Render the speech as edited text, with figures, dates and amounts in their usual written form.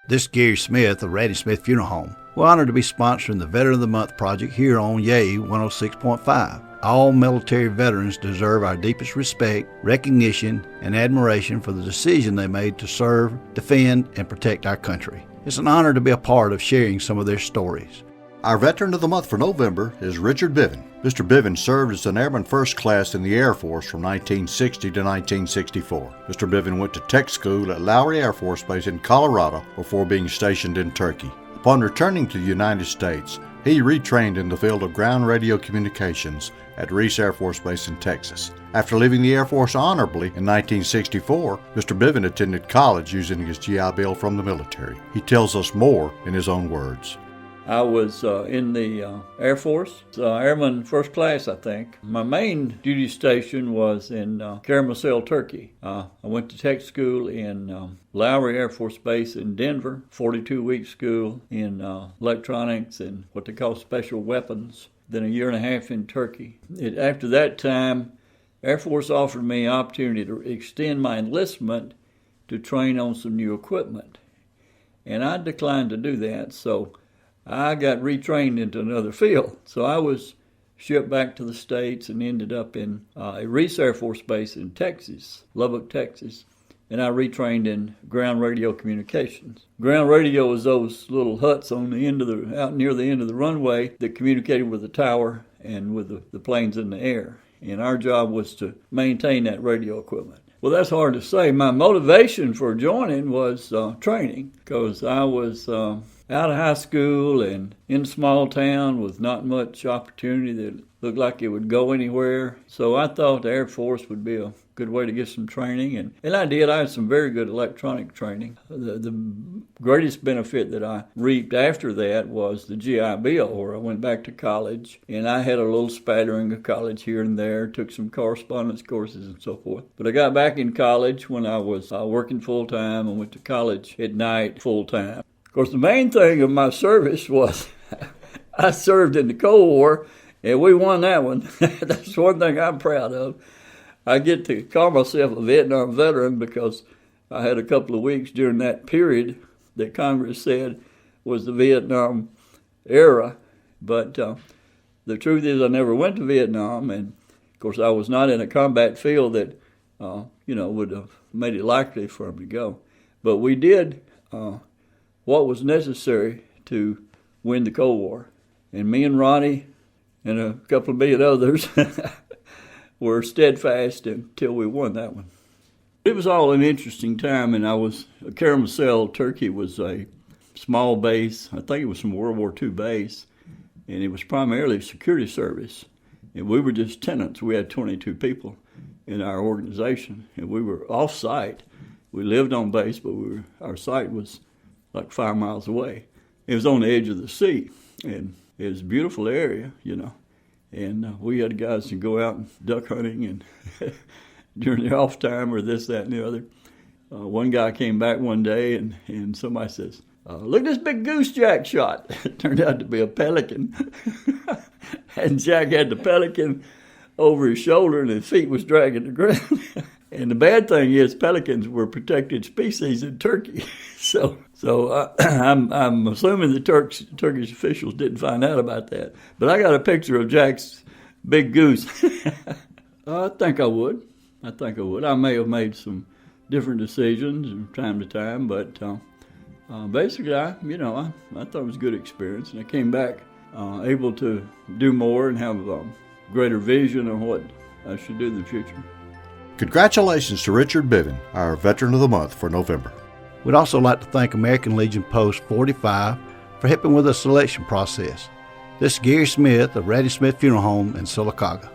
This is Gary Smith of Ratty Smith Funeral Home. We're honored to be sponsoring the Veteran of the Month project here on WYEA 106.5. All military veterans deserve our deepest respect, recognition, and admiration for the decision they made to serve, defend, and protect our country. It's an honor to be a part of sharing some of their stories. Our Veteran of the Month for November is Richard Bivin. Mr. Bivin served as an Airman First Class in the Air Force from 1960 to 1964. Mr. Bivin went to tech school at Lowry Air Force Base in Colorado before being stationed in Turkey. Upon returning to the United States, he retrained in the field of ground radio communications at Reese Air Force Base in Texas. After leaving the Air Force honorably in 1964, Mr. Bivin attended college using his GI Bill from the military. He tells us more in his own words. I was in the Air Force, Airman First Class, I think. My main duty station was in Karamsel, Turkey. I went to tech school in Lowry Air Force Base in Denver, 42-week school in electronics and what they call special weapons, then a year and a half in Turkey. After that time, Air Force offered me an opportunity to extend my enlistment to train on some new equipment. And I declined to do that, so I got retrained into another field. So I was shipped back to the States and ended up in a Reese Air Force Base in Texas, Lubbock, Texas. And I retrained in ground radio communications. Ground radio was those little huts on the end of out near the end of the runway that communicated with the tower and with the planes in the air. And our job was to maintain that radio equipment. Well, that's hard to say. My motivation for joining was training, because I was out of high school and in a small town with not much opportunity that looked like it would go anywhere. So I thought the Air Force would be a good way to get some training. And I did. I had some very good electronic training. The greatest benefit that I reaped after that was the GI Bill, where I went back to college. And I had a little spattering of college here and there, took some correspondence courses and so forth. But I got back in college when I was working full-time and went to college at night full-time. Of course, the main thing of my service was I served in the Cold War, and we won that one. That's one thing I'm proud of. I get to call myself a Vietnam veteran because I had a couple of weeks during that period that Congress said was the Vietnam era. But the truth is I never went to Vietnam, and of course I was not in a combat field that would have made it likely for me to go. But we did what was necessary to win the Cold War. And me and Ronnie and a couple of million others were steadfast until we won that one. It was all an interesting time, and Karamsel, Turkey was a small base. I think it was from World War II base, and it was primarily a security service. And we were just tenants. We had 22 people in our organization, and we were off-site. We lived on base, but our site was like 5 miles away. It was on the edge of the sea, and it was a beautiful area, And we had guys to go out and duck hunting and during the off time or this, that, and the other. One guy came back one day and somebody says, "Look at this big goose Jack shot." It turned out to be a pelican. And Jack had the pelican over his shoulder and his feet was dragging the ground. And the bad thing is pelicans were protected species in Turkey. So I'm assuming the Turkish officials didn't find out about that. But I got a picture of Jack's big goose. I think I would. I may have made some different decisions from time to time, but basically, I thought it was a good experience. And I came back able to do more and have a greater vision of what I should do in the future. Congratulations to Richard Bivin, our Veteran of the Month for November. We'd also like to thank American Legion Post 45 for helping with the selection process. This is Gary Smith of Ratty Smith Funeral Home in Sylacauga.